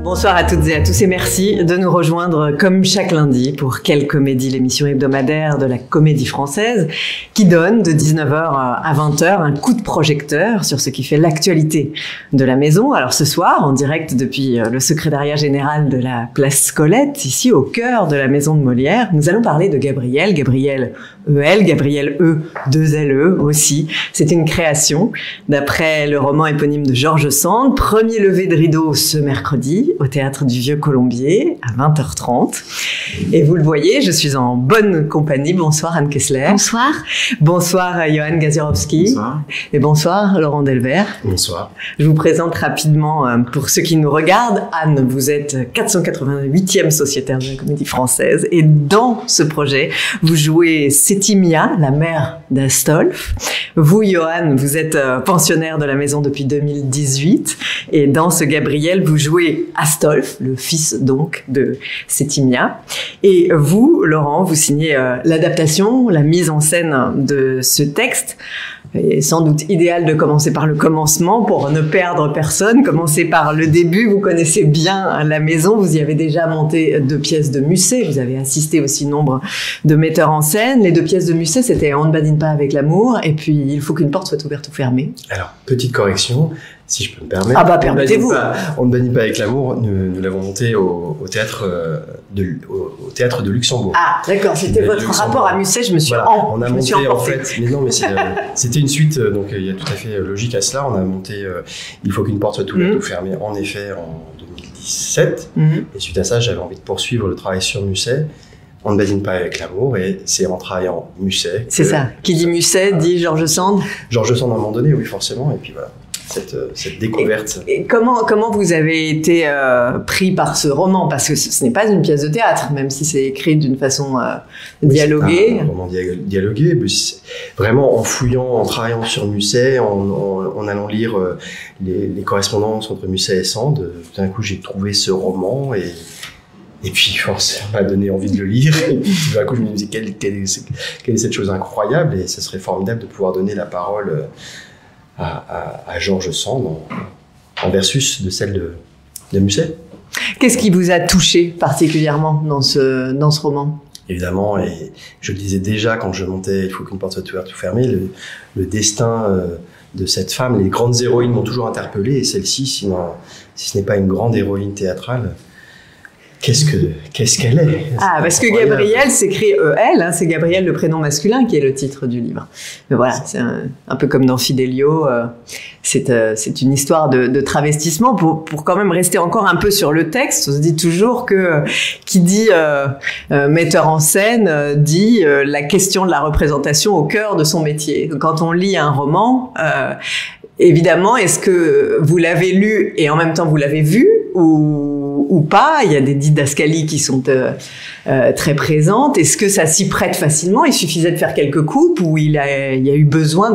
Bonsoir à toutes et à tous et merci de nous rejoindre comme chaque lundi pour Quelle Comédie, l'émission hebdomadaire de la Comédie Française qui donne de 19h à 20h un coup de projecteur sur ce qui fait l'actualité de la maison. Alors ce soir, en direct depuis le secrétariat général de la place Colette, ici au cœur de la maison de Molière, nous allons parler de Gabriel E.L., Gabriel E, 2LE aussi. C'est une création d'après le roman éponyme de George Sand, premier lever de rideau ce mercredi au Théâtre du Vieux Colombier à 20h30. Et vous le voyez, je suis en bonne compagnie. Bonsoir Anne Kessler. Bonsoir. Bonsoir Johan Gazierowski. Bonsoir. Et bonsoir Laurent Delvert. Bonsoir. Je vous présente rapidement pour ceux qui nous regardent. Anne, vous êtes 488e sociétaire de la Comédie Française et dans ce projet, vous jouez Sétimia, la mère d'Astolphe. Vous, Johan, vous êtes pensionnaire de la maison depuis 2018 et dans ce Gabriel, vous jouez Astolphe, le fils donc de Sétimia. Et vous, Laurent, vous signez l'adaptation, la mise en scène de ce texte. Il est sans doute idéal de commencer par le commencement pour ne perdre personne. Commencez par le début. Vous connaissez bien la maison. Vous y avez déjà monté 2 pièces de Musset. Vous avez assisté aussi nombre de metteurs en scène. Les 2 pièces de Musset, c'était On ne badine pas avec l'amour et puis Il faut qu'une porte soit ouverte ou fermée. Alors, petite correction, si je peux me permettre. Ah bah, permettez-vous. On ne badine pas avec l'amour. Nous l'avons monté au théâtre de Luxembourg. Ah, d'accord. C'était votre rapport à Musset. Je me suis on a monté en fait. Mais non, mais c'était une suite. Donc il y a tout à fait logique à cela. On a monté Il faut qu'une porte soit ouverte ou fermée. En effet, en 2017. Et suite à ça, j'avais envie de poursuivre le travail sur Musset. On ne badine pas avec l'amour, et c'est en travaillant Musset. C'est ça. Qui dit Musset dit George Sand. George Sand à un moment donné, oui, forcément. Et puis voilà. Cette découverte. Et comment vous avez été pris par ce roman? Parce que ce n'est pas une pièce de théâtre, même si c'est écrit d'une façon dialoguée. C'est un roman dialogué. Vraiment en fouillant, en travaillant sur Musset, en allant lire les correspondances entre Musset et Sand, tout d'un coup j'ai trouvé ce roman et puis ça m'a donné envie de le lire. Et puis tout d'un coup je me disais quelle est cette chose incroyable, et ce serait formidable de pouvoir donner la parole à George Sand en versus de celle de Musset. Qu'est-ce qui vous a touché particulièrement dans ce roman? Évidemment, et je le disais déjà quand je montais Il faut qu'une porte soit ouverte ou fermée, le destin de cette femme. Les grandes héroïnes m'ont toujours interpellé, et celle-ci, si ce n'est pas une grande héroïne théâtrale, qu'est-ce qu'elle est? Ah, parce que Gabriel s'écrit E-L, hein, c'est Gabriel le prénom masculin qui est le titre du livre. Mais voilà, c'est un peu comme dans Fidelio, c'est une histoire de travestissement pour quand même rester encore un peu sur le texte. On se dit toujours que qui dit metteur en scène dit la question de la représentation au cœur de son métier. Quand on lit un roman, évidemment, est-ce que vous l'avez lu et en même temps vous l'avez vu ou pas? Il y a des didascalies qui sont très présentes. Est-ce que ça s'y prête facilement? Il suffisait de faire quelques coupes ou il y a eu besoin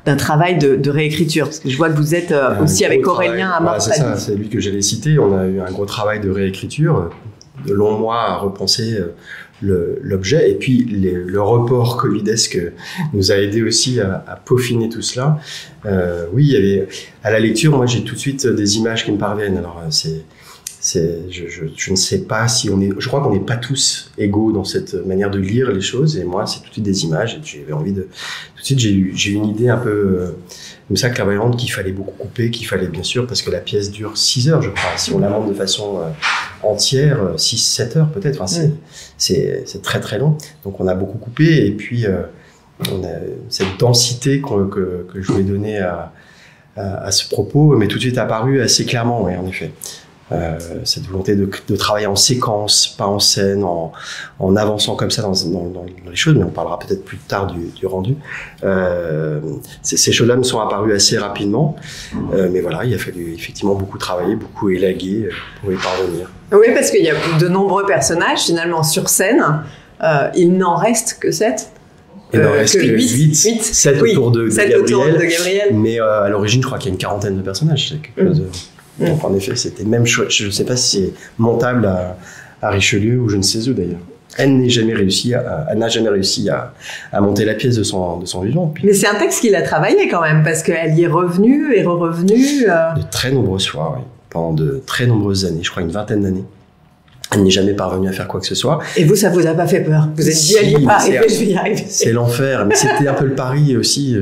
d'un travail de réécriture? Parce que je vois que vous êtes aussi avec Aurélien à Marseille. C'est ça, c'est lui que j'allais citer. On a eu un gros travail de réécriture, de longs mois à repenser l'objet, et puis le report covidesque nous a aidé aussi à peaufiner tout cela. Oui, il y avait, à la lecture, moi j'ai tout de suite des images qui me parviennent. Alors je ne sais pas si je crois qu'on n'est pas tous égaux dans cette manière de lire les choses, et moi c'est tout de suite des images, et j'avais envie tout de suite j'ai eu une idée un peu comme ça, clairvoyante, qu'il fallait beaucoup couper, qu'il fallait bien sûr, parce que la pièce dure 6 heures, je crois, si on la monte de façon entière, 6-7 heures peut-être, enfin, c'est très très long, donc on a beaucoup coupé, et puis on a cette densité que je voulais donner à ce propos, mais tout de suite apparu assez clairement, oui, en effet. Cette volonté de travailler en séquence, pas en scène, en avançant comme ça dans les choses, mais on parlera peut-être plus tard du rendu. Ces choses-là me sont apparues assez rapidement, mais voilà, il a fallu effectivement beaucoup travailler, beaucoup élaguer pour y parvenir. Oui, parce qu'il y a de nombreux personnages finalement sur scène, il n'en reste que 7. Il n'en reste que 8, 7 autour de Gabriel, mais à l'origine je crois qu'il y a une quarantaine de personnages, c'est quelque chose de... Donc en effet, c'était même chouette. Je ne sais pas si c'est montable à Richelieu ou je ne sais où d'ailleurs. Elle n'a jamais réussi à monter la pièce de son vivant. Puis, mais c'est un texte qu'il a travaillé quand même, parce qu'elle y est revenue et re-revenue. De très nombreuses fois, oui. pendant de très nombreuses années, je crois une vingtaine d'années. Elle n'est jamais parvenue à faire quoi que ce soit. Et vous, ça vous a pas fait peur? Vous êtes dit, alliez pas arriver, je vais y arriver. C'est l'enfer, mais c'était un peu le pari aussi.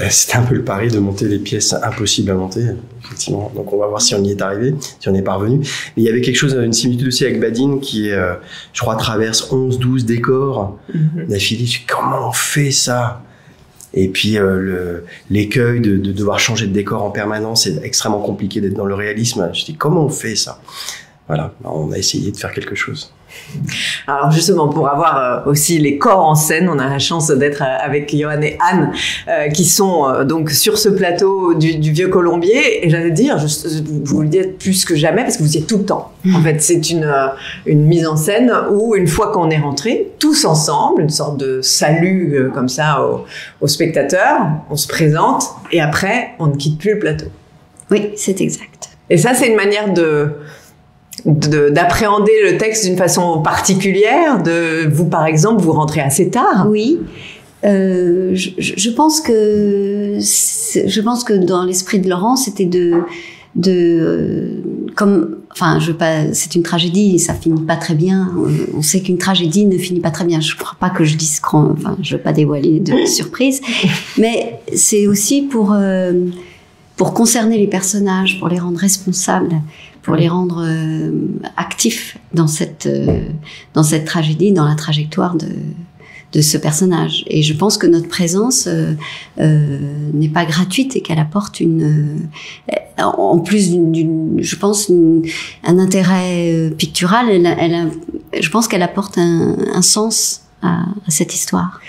C'était un peu le pari de monter les pièces impossibles à monter, effectivement. Donc on va voir si on y est arrivé, si on est parvenu. Mais il y avait quelque chose, une similitude aussi avec Badine qui, je crois, traverse 11-12 décors d'affilée. Je dis, comment on fait ça? Et puis l'écueil de devoir changer de décor en permanence, c'est extrêmement compliqué d'être dans le réalisme. Je dis, comment on fait ça? Voilà, on a essayé de faire quelque chose. Alors justement, pour avoir aussi les corps en scène, on a la chance d'être avec Johan et Anne qui sont donc sur ce plateau du Vieux Colombier. Et j'allais dire, vous le dites plus que jamais parce que vous y êtes tout le temps. En fait, c'est une mise en scène où une fois qu'on est rentré, tous ensemble, une sorte de salut comme ça aux spectateurs, on se présente et après, on ne quitte plus le plateau. Oui, c'est exact. Et ça, c'est une manière d'appréhender le texte d'une façon particulière. Vous, par exemple, vous rentrez assez tard. Oui. Je pense que dans l'esprit de Laurent, c'était c'est une tragédie, ça finit pas très bien. On sait qu'une tragédie ne finit pas très bien. Je crois pas que je dise je veux pas dévoiler de surprise, mais c'est aussi pour concerner les personnages, pour les rendre responsables, pour les rendre actifs dans cette tragédie, dans la trajectoire de ce personnage. Et je pense que notre présence n'est pas gratuite et qu'elle apporte en plus je pense un intérêt pictural. Je pense qu'elle apporte un sens à cette histoire.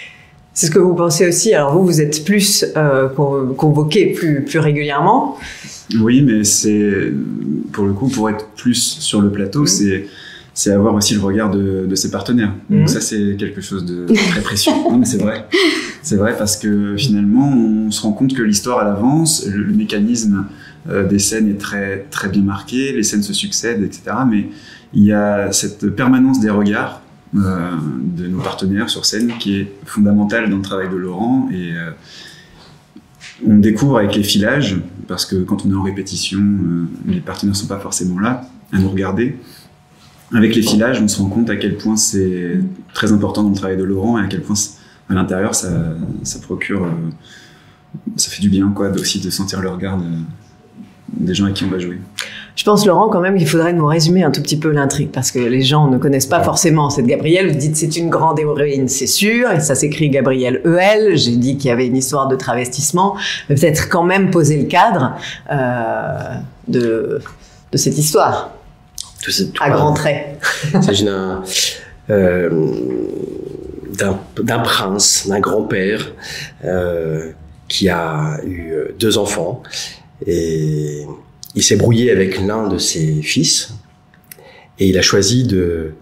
C'est ce que vous pensez aussi. Alors vous êtes plus convoqué plus régulièrement. Oui, mais c'est pour le coup, pour être plus sur le plateau, c'est avoir aussi le regard de ses partenaires. Donc ça, c'est quelque chose de très précieux. Non, mais c'est vrai parce que finalement, on se rend compte que l'histoire elle avance, le mécanisme des scènes est très très bien marqué, les scènes se succèdent, etc. Mais il y a cette permanence des regards de nos partenaires sur scène qui est fondamentale dans le travail de Laurent et on découvre avec les filages, parce que quand on est en répétition, les partenaires ne sont pas forcément là à nous regarder. Avec les filages, on se rend compte à quel point c'est très important dans le travail de Laurent et à quel point à l'intérieur ça procure, ça fait du bien aussi de sentir le regard des gens avec qui on va jouer. Je pense, Laurent, quand même, qu'il faudrait nous résumer un tout petit peu l'intrigue, parce que les gens ne connaissent pas forcément cette Gabrielle. Vous dites c'est une grande héroïne, c'est sûr, et ça s'écrit Gabrielle E.L. J'ai dit qu'il y avait une histoire de travestissement, mais peut-être quand même poser le cadre de cette histoire, à grands traits. Il s'agit d'un prince, d'un grand-père qui a eu 2 enfants, et il s'est brouillé avec l'un de ses fils et il a choisi de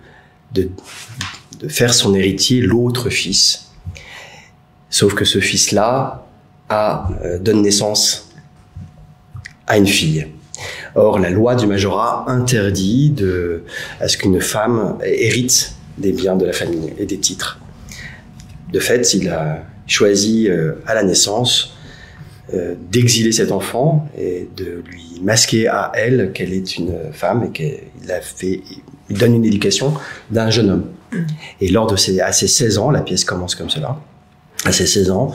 faire son héritier l'autre fils. Sauf que ce fils-là donne naissance à une fille. Or, la loi du majorat interdit à ce qu'une femme hérite des biens de la famille et des titres. De fait, il a choisi à la naissance d'exiler cet enfant et de lui masquer à elle qu'elle est une femme et qu'il donne une éducation d'un jeune homme. Et à ses 16 ans, la pièce commence comme cela, à ses 16 ans,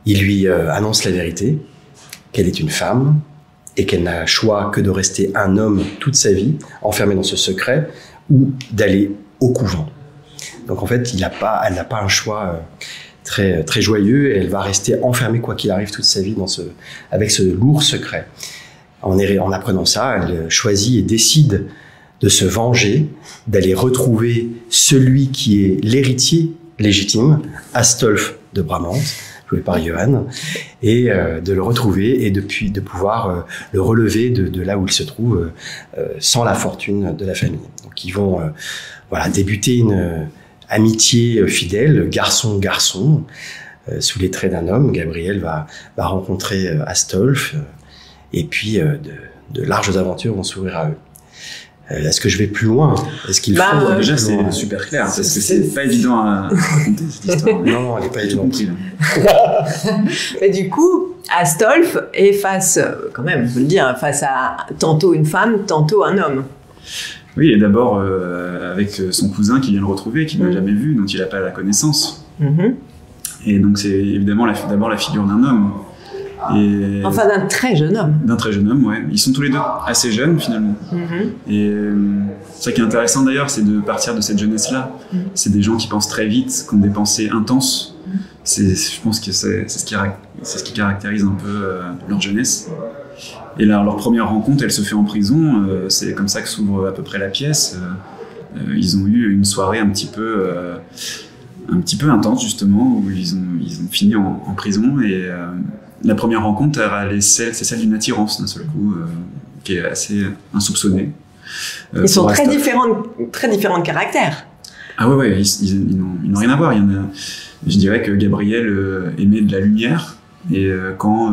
il lui annonce la vérité, qu'elle est une femme et qu'elle n'a choix que de rester un homme toute sa vie, enfermée dans ce secret, ou d'aller au couvent. Donc en fait, elle n'a pas un choix très, très joyeux, et elle va rester enfermée quoi qu'il arrive toute sa vie avec ce lourd secret. En apprenant ça, elle choisit et décide de se venger, d'aller retrouver celui qui est l'héritier légitime, Astolphe de Brabant, joué par Johan, et de le retrouver et de pouvoir le relever de là où il se trouve sans la fortune de la famille. Donc ils vont débuter une amitié fidèle, garçon-garçon, sous les traits d'un homme. Gabrielle va rencontrer Astolphe, et puis de larges aventures vont s'ouvrir à eux. Est-ce que je vais plus loin? Est-ce qu'il faut déjà c'est super clair, parce que c'est pas évident à raconter cette histoire. Non, elle est pas évidente. Mais du coup, Astolphe est face, quand même, je veux le dire, face à tantôt une femme, tantôt un homme. Oui, et d'abord avec son cousin qu'il vient le retrouver, qu'il n'a jamais vu, dont il n'a pas la connaissance. Et donc c'est évidemment d'abord la figure d'un homme. Et enfin, d'un très jeune homme. D'un très jeune homme, ouais. Ils sont tous les deux assez jeunes, finalement. Et ça qui est intéressant, d'ailleurs, c'est de partir de cette jeunesse-là. C'est des gens qui pensent très vite, qui ont des pensées intenses. Je pense que c'est ce qui caractérise un peu leur jeunesse. Et là, leur première rencontre, elle se fait en prison. C'est comme ça que s'ouvre à peu près la pièce. Ils ont eu une soirée un petit peu intense, justement, où ils ont fini en prison. Et la première rencontre, c'est celle d'une attirance, d'un seul coup, qui est assez insoupçonnée. Ils sont très différents de caractère. Ah ouais, ils n'ont rien à voir. Je dirais que Gabriel émet de la lumière, et quand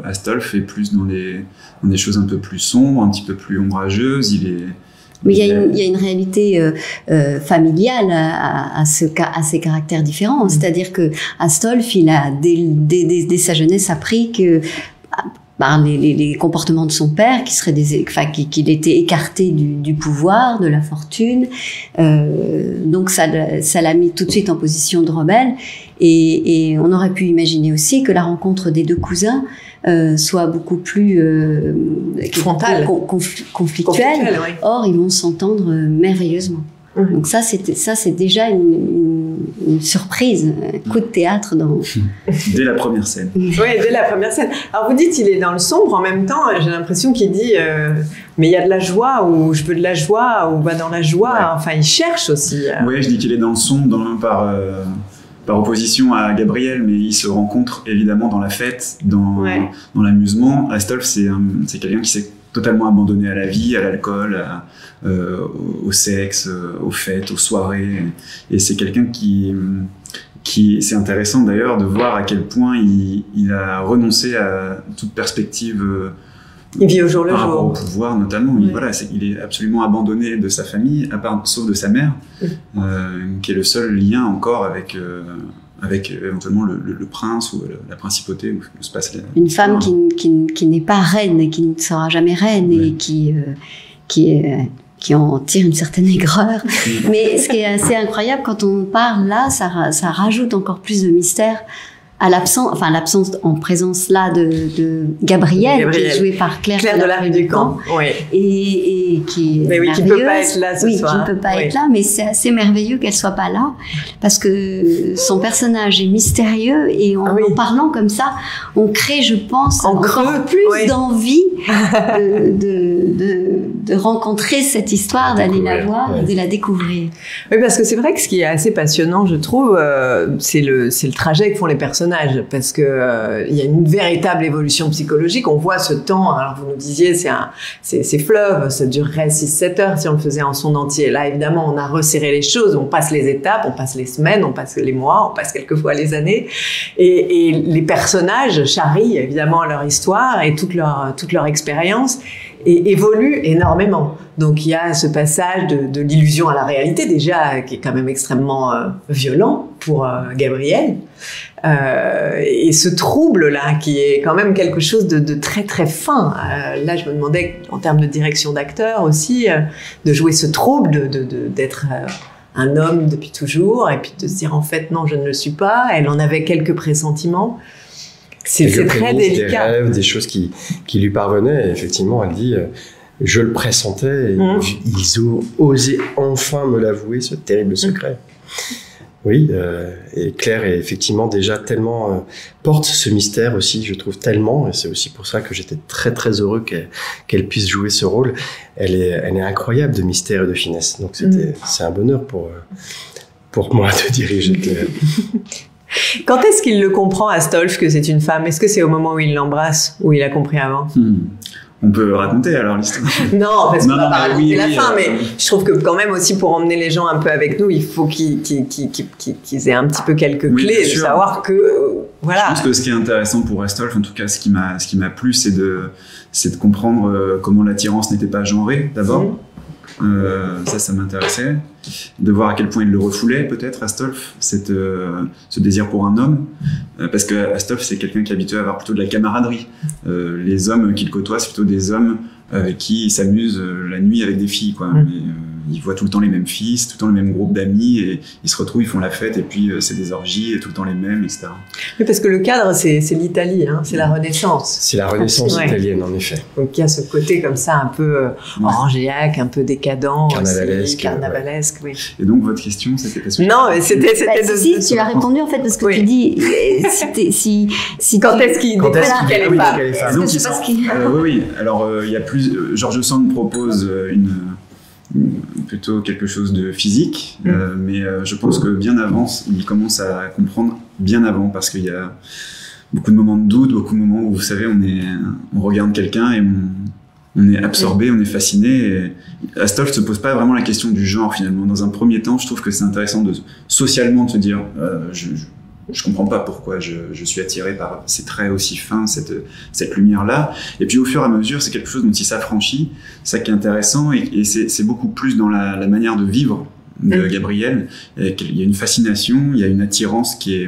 Astolphe est plus dans des choses un peu plus sombres, un petit peu plus ombrageuses, mais il y a une réalité familiale à ces caractères différents. C'est-à-dire que Astolphe, il a dès sa jeunesse appris que par les comportements de son père, qu'il était écarté du pouvoir, de la fortune, donc ça l'a mis tout de suite en position de rebelle. Et on aurait pu imaginer aussi que la rencontre des deux cousins soit beaucoup plus frontale, conflictuelle. Oui. Or, ils vont s'entendre merveilleusement. Donc ça, c'est déjà une surprise, un coup de théâtre dès la première scène. Oui, dès la première scène. Alors vous dites, il est dans le sombre, en même temps, j'ai l'impression qu'il dit mais il y a de la joie, ou je veux de la joie, ou va dans la joie. Ouais. Enfin, il cherche aussi. Oui, je dis qu'il est dans le sombre, par opposition à Gabriel, mais ils se rencontrent évidemment dans la fête, dans l'amusement. Astolphe, c'est quelqu'un qui s'est totalement abandonné à la vie, à l'alcool, au sexe, aux fêtes, aux soirées. Et c'est quelqu'un qui c'est intéressant d'ailleurs de voir à quel point il a renoncé à toute perspective. Il vit au jour le jour. Par rapport au pouvoir, notamment. Oui. Il est absolument abandonné de sa famille, sauf de sa mère, qui est le seul lien encore avec éventuellement le prince ou la principauté où se passe une femme qui n'est pas reine et qui ne sera jamais reine et qui en tire une certaine aigreur. Mais ce qui est assez incroyable quand on parle là, ça rajoute encore plus de mystère à l'absence en présence là de Gabriel, qui est joué par Claire de la Rue du Camp, et qui est qui ne peut pas être là ce soir. Qui ne peut pas être là, mais c'est assez merveilleux qu'elle soit pas là, parce que son personnage est mystérieux, et en parlant comme ça, on crée, je pense, encore plus d'envie de rencontrer cette histoire, d'aller la voir et de la découvrir. Oui, parce que c'est vrai que ce qui est assez passionnant, je trouve, c'est le trajet que font les personnages, parce que il y a une véritable évolution psychologique. On voit ce temps, alors vous nous disiez, c'est fleuve, ça durerait 6-7 heures si on le faisait en son entier. Là, évidemment, on a resserré les choses, on passe les étapes, on passe les semaines, on passe les mois, on passe quelquefois les années, et les personnages charrient évidemment leur histoire et toute leur expérience, et évolue énormément. Donc il y a ce passage de l'illusion à la réalité, déjà, qui est quand même extrêmement violent pour Gabriel, et ce trouble-là, qui est quand même quelque chose de très très fin. Là, je me demandais, en termes de direction d'acteur aussi, de jouer ce trouble, d'être un homme depuis toujours, et puis de se dire en fait non, je ne le suis pas. Elle en avait quelques pressentiments. C'est très délicat. Des rêves, des choses qui lui parvenaient. Et effectivement, elle dit je le pressentais. Et ils ont osé enfin me l'avouer, ce terrible secret. Oui, et Claire est effectivement déjà tellement porte ce mystère aussi, je trouve tellement, et c'est aussi pour ça que j'étais très très heureux qu'elle puisse jouer ce rôle. Elle est incroyable de mystère et de finesse. Donc c'est un bonheur pour moi de diriger Claire. Quand est-ce qu'il le comprend, Astolphe, que c'est une femme? Est-ce que c'est au moment où il l'embrasse, ou il a compris avant? On peut raconter alors l'histoire. Non, parce qu'on va pas raconter la fin, mais je trouve que quand même aussi pour emmener les gens un peu avec nous, il faut qu'ils aient un petit peu quelques clés, de savoir que voilà. Je pense que ce qui est intéressant pour Astolphe, en tout cas ce qui m'a plu, c'est de comprendre comment l'attirance n'était pas genrée d'abord. Ça m'intéressait. De voir à quel point il le refoulait, peut-être, Astolphe, ce désir pour un homme. Parce que Astolphe, c'est quelqu'un qui est habitué à avoir plutôt de la camaraderie. Les hommes qu'il côtoie, c'est plutôt des hommes avec qui il s'amuse la nuit avec des filles, quoi. Il voit tout le temps les mêmes filles, tout le temps le même groupe d'amis, et ils se retrouvent, ils font la fête, et puis c'est des orgies, et tout le temps les mêmes, etc. Oui, parce que le cadre, c'est l'Italie, hein, c'est la Renaissance. C'est la Renaissance italienne, en effet. Donc il y a ce côté comme ça, un peu orangéaque, un peu décadent, carnavalesque, oui. Et donc votre question, c'était parce que... Non, mais c'était si, tu l'as répondu en fait, parce que tu dis quand est-ce qu'il déclenche qu'elle est pas. Oui. Alors il y a plus. George Sand propose plutôt quelque chose de physique, mais je pense que bien avant, il commence à comprendre bien avant, parce qu'il y a beaucoup de moments de doute, beaucoup de moments où, vous savez, on regarde quelqu'un et on est absorbé, on est fasciné. Et Astolphe se pose pas vraiment la question du genre, finalement. Dans un premier temps, je trouve que c'est intéressant socialement de se dire je comprends pas pourquoi je suis attiré par ces traits aussi fins, cette lumière-là. Et puis au fur et à mesure, c'est quelque chose dont il s'affranchit, ça qui est intéressant, et c'est beaucoup plus dans la manière de vivre de Gabriel. Il y a une fascination, il y a une attirance qui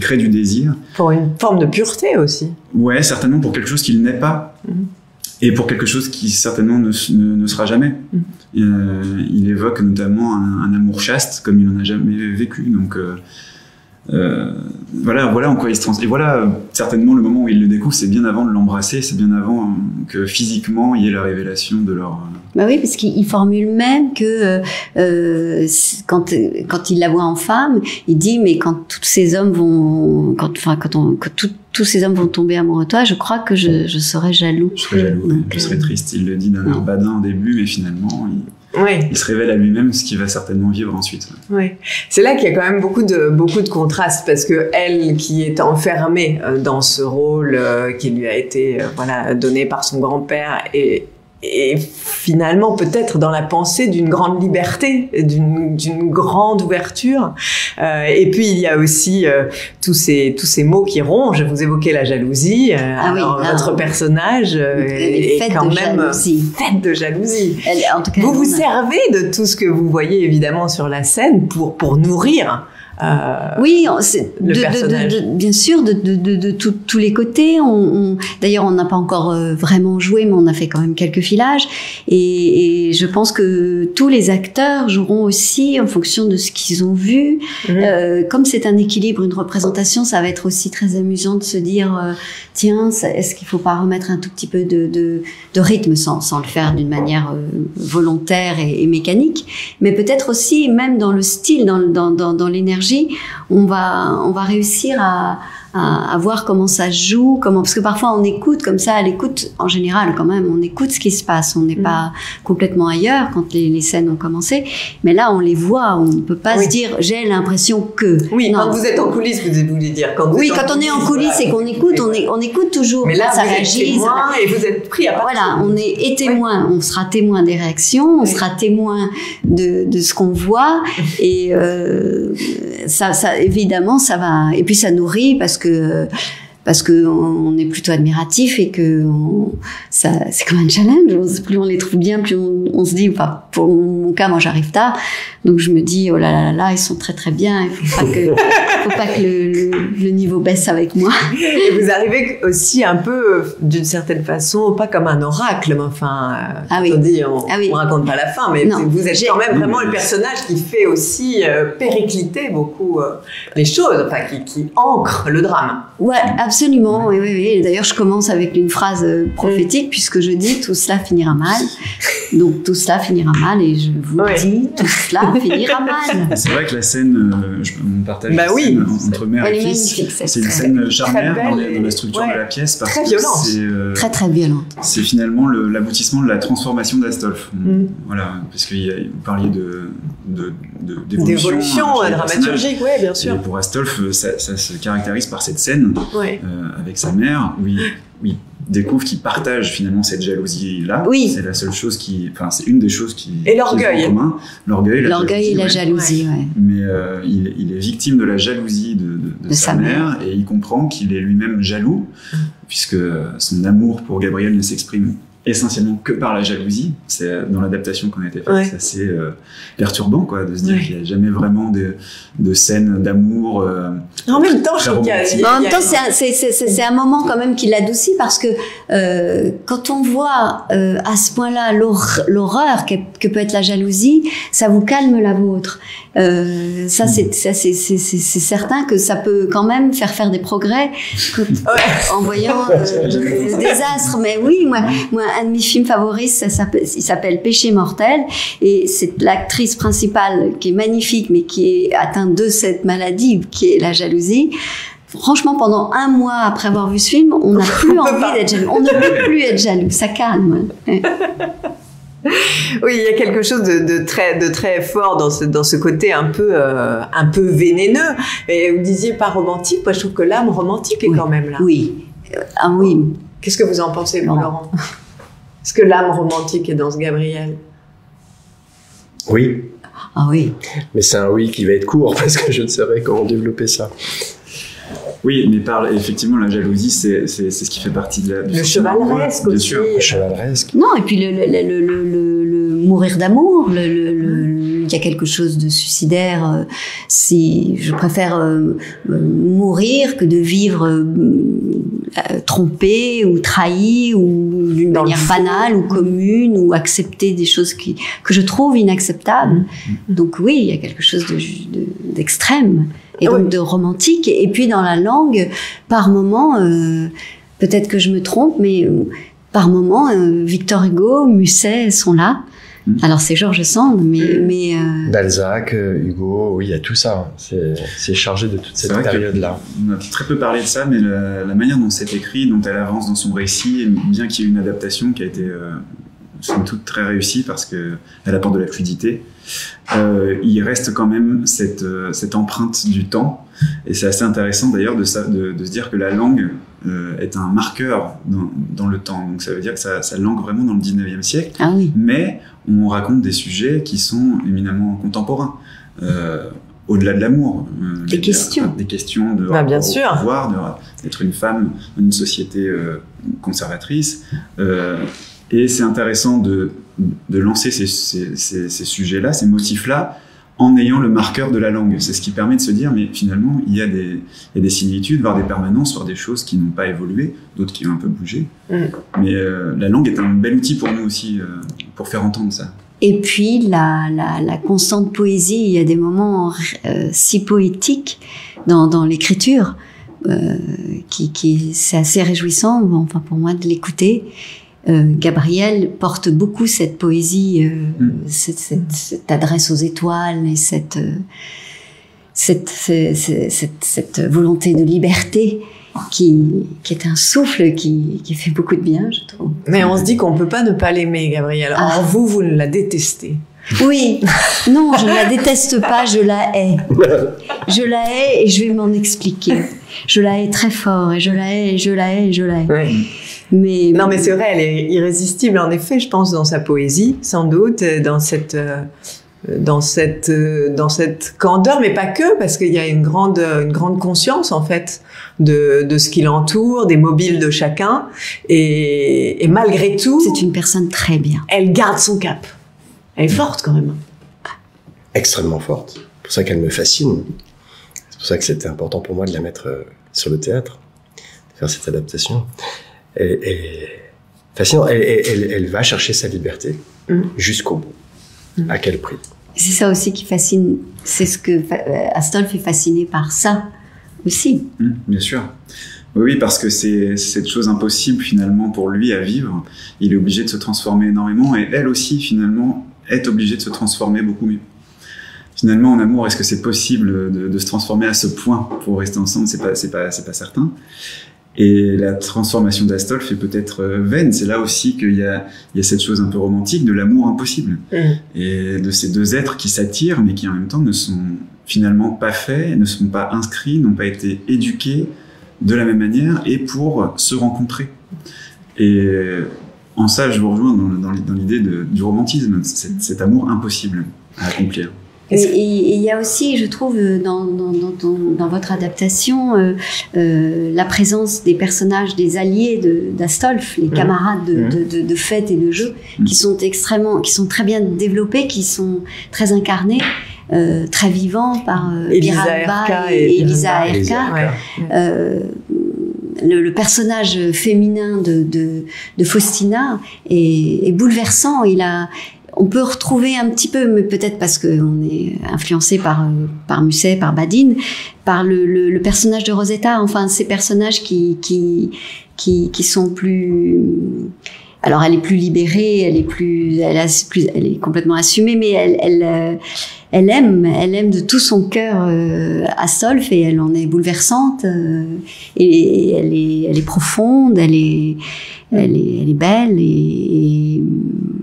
crée du désir. Pour une forme de pureté aussi. Ouais, certainement pour quelque chose qu'il n'est pas. Et pour quelque chose qui certainement ne sera jamais. Il évoque notamment un amour chaste comme il n'en a jamais vécu. Donc voilà en quoi il se transforme. Et voilà certainement le moment où il le découvre, c'est bien avant de l'embrasser, c'est bien avant que physiquement il y ait la révélation de leur... Bah oui, parce qu'il formule même que quand il la voit en femme, il dit mais quand tous ces hommes vont tous ces hommes vont tomber amoureux de toi, je crois que je serais jaloux. Je serais jaloux, je serais triste. Il le dit d'un air badin au début, mais finalement il se révèle à lui-même ce qu'il va certainement vivre ensuite. Oui, c'est là qu'il y a quand même beaucoup de contrastes, parce que elle qui est enfermée dans ce rôle qui lui a été donné par son grand-père, et finalement peut-être dans la pensée d'une grande liberté, d'une grande ouverture. Et puis il y a aussi tous ces mots qui rongent. Vous évoquez la jalousie. Votre personnage est quand même faite de jalousie. En tout cas, vous servez de tout ce que vous voyez évidemment sur la scène pour nourrir oui, le personnage. bien sûr, de tous les côtés. D'ailleurs, on n'a pas encore vraiment joué, mais on a fait quand même quelques filages. Et je pense que tous les acteurs joueront aussi en fonction de ce qu'ils ont vu. Comme c'est un équilibre, une représentation, ça va être aussi très amusant de se dire tiens, est-ce qu'il ne faut pas remettre un tout petit peu de rythme sans le faire d'une manière volontaire et mécanique, mais peut-être aussi même dans le style, dans l'énergie. On va réussir à voir comment ça se joue, parce que parfois on écoute comme ça, à l'écoute en général quand même, on écoute ce qui se passe, on n'est pas complètement ailleurs quand les scènes ont commencé, mais là on les voit, on ne peut pas se dire j'ai l'impression que... Oui, non. Quand vous êtes en coulisses, vous voulez dire. Quand on est en coulisses et qu'on écoute, on écoute toujours, mais là ça vous réagit, êtes témoin et vous êtes pris à part. Voilà, on est témoin, on sera témoin des réactions, on sera témoin de ce qu'on voit, et ça évidemment ça va, et puis ça nourrit parce que on est plutôt admiratif et que c'est comme un challenge. Plus on les trouve bien, plus on se dit, enfin, pour mon cas, moi j'arrive tard, donc je me dis, oh là là, ils sont très très bien, il faut pas que le niveau baisse avec moi. Et vous arrivez aussi un peu, d'une certaine façon, pas comme un oracle, mais enfin, on dit, on raconte pas la fin, mais vous êtes quand même vraiment le personnage qui fait aussi péricliter beaucoup les choses, enfin, qui ancre le drame. Ouais, absolument, oui. Et d'ailleurs, je commence avec une phrase prophétique, puisque je dis tout cela finira mal. Donc tout cela finira mal, et je vous dis tout cela finira mal. C'est vrai que la scène, on partage la scène entre mère et fils. C'est une scène charnière dans la structure de la pièce, parce très violente. Très très violente. C'est finalement l'aboutissement de la transformation d'Astolphe. Voilà, parce que vous parliez d'évolution dramaturgique, oui, bien sûr. Et pour Astolphe, ça se caractérise par cette scène avec sa mère, où il découvre qu'il partage finalement cette jalousie-là. Oui. C'est la seule chose c'est une des choses qui... Et l'orgueil. En commun. L'orgueil et la jalousie, ouais. Mais il est victime de la jalousie de sa mère, et il comprend qu'il est lui-même jaloux, puisque son amour pour Gabriel ne s'exprime essentiellement que par la jalousie. C'est dans l'adaptation qu'on a été faite, c'est assez perturbant, quoi, de se dire qu'il n'y a jamais vraiment de scène d'amour. En même temps, je trouve en même temps, c'est un moment quand même qui l'adoucit, parce que quand on voit à ce point-là l'horreur que peut être la jalousie, ça vous calme la vôtre. Ça c'est certain que ça peut quand même faire des progrès en voyant le désastre. Mais oui, moi un de mes films favoris, il s'appelle Péché mortel, et c'est l'actrice principale qui est magnifique, mais qui est atteinte de cette maladie qui est la jalousie. Franchement, pendant 1 mois après avoir vu ce film, on n'a plus envie d'être jaloux. On ne peut plus être jaloux, ça calme. Oui, il y a quelque chose de très fort dans ce côté un peu vénéneux. Et vous disiez pas romantique, moi je trouve que l'âme romantique est quand même là. Oui. Oui. Qu'est-ce que vous en pensez, vous, Laurent? Est-ce que l'âme romantique est dans ce Gabriel? Oui. Ah oui. Mais c'est un oui qui va être court, parce que je ne saurais comment développer ça. Oui, mais effectivement, la jalousie, c'est ce qui fait partie de le chevaleresque aussi. Bien sûr. Le chevaleresque. Non, et puis le mourir d'amour, il y a quelque chose de suicidaire. Si je préfère mourir que de vivre trompé ou trahi, ou d'une manière banale ou commune, ou accepter des choses que je trouve inacceptables. Donc oui, il y a quelque chose d'extrême. Et donc de romantique. Et puis dans la langue, par moment, peut-être que je me trompe, mais par moment, Victor Hugo, Musset sont là. Alors c'est George Sand, mais Balzac, Hugo, oui, il y a tout ça. C'est chargé de toute cette période-là. On a très peu parlé de ça, mais la manière dont c'est écrit, dont elle avance dans son récit, bien qu'il y ait une adaptation qui a été somme toute très réussie parce qu'elle apporte de la fluidité, il reste quand même cette empreinte du temps. Et c'est assez intéressant d'ailleurs de se dire que la langue est un marqueur dans le temps. Donc ça veut dire que ça langue vraiment dans le 19e siècle. Ah oui. Mais on raconte des sujets qui sont éminemment contemporains. Au-delà de l'amour. Des questions. Des questions de bien sûr. pouvoir, d'être une femme dans une société conservatrice. Et c'est intéressant de lancer ces sujets-là, ces motifs-là, en ayant le marqueur de la langue. C'est ce qui permet de se dire, mais finalement, il y a des similitudes, voire des permanences, voire des choses qui n'ont pas évolué, d'autres qui ont un peu bougé. Mais la langue est un bel outil pour nous aussi, pour faire entendre ça. Et puis, la constante poésie, il y a des moments si poétiques dans l'écriture, c'est assez réjouissant, enfin, pour moi, de l'écouter. Gabriel porte beaucoup cette poésie, cette adresse aux étoiles et cette volonté de liberté qui est un souffle qui fait beaucoup de bien, je trouve. Mais on se dit qu'on peut pas ne pas l'aimer, Gabriel. Or, vous la détestez. Oui, non, je ne la déteste pas, je la hais. Je la hais et je vais m'en expliquer. Je la hais très fort et je la hais et je la hais et je la hais. Oui. Non, mais c'est vrai, elle est irrésistible, en effet, je pense, dans sa poésie, sans doute, dans cette candeur, mais pas que, parce qu'il y a une grande conscience, en fait, de ce qui l'entoure, des mobiles de chacun, et malgré tout... C'est une personne très bien. Elle garde son cap. Elle est forte, quand même. Extrêmement forte. C'est pour ça qu'elle me fascine. C'est pour ça que c'était important pour moi de la mettre sur le théâtre, de faire cette adaptation. Elle fascinante. Elle va chercher sa liberté jusqu'au bout. À quel prix? C'est ça aussi qui fascine. C'est ce que Astolphe est fasciné par ça aussi. Bien sûr. Oui, parce que c'est cette chose impossible finalement pour lui à vivre. Il est obligé de se transformer énormément et elle aussi finalement est obligée de se transformer beaucoup mieux. Finalement, en amour, est-ce que c'est possible de se transformer à ce point pour rester ensemble? C'est pas certain. Et la transformation d'Astolphe est peut-être vaine. C'est là aussi qu'il y a cette chose un peu romantique de l'amour impossible. Et de ces deux êtres qui s'attirent, mais qui en même temps ne sont finalement pas faits, ne sont pas inscrits, n'ont pas été éduqués de la même manière et pour se rencontrer. Et en ça, je vous rejoins dans l'idée du romantisme, cet amour impossible à accomplir. Et il y a aussi, je trouve, dans votre adaptation, la présence des personnages, des alliés d'Astolphe, les camarades de fête et de jeu, qui sont très bien développés, qui sont très incarnés, très vivants par Birhanu et Elisa Aherka. Le personnage féminin de Faustina est bouleversant. On peut retrouver un petit peu, mais peut-être parce qu'on est influencé par Musset, par Badine, par le personnage de Rosetta. Enfin, ces personnages qui sont plus. Alors, elle est plus libérée, elle est complètement assumée, mais elle aime de tout son cœur Astolphe, et elle en est bouleversante, et elle est profonde, elle est belle, et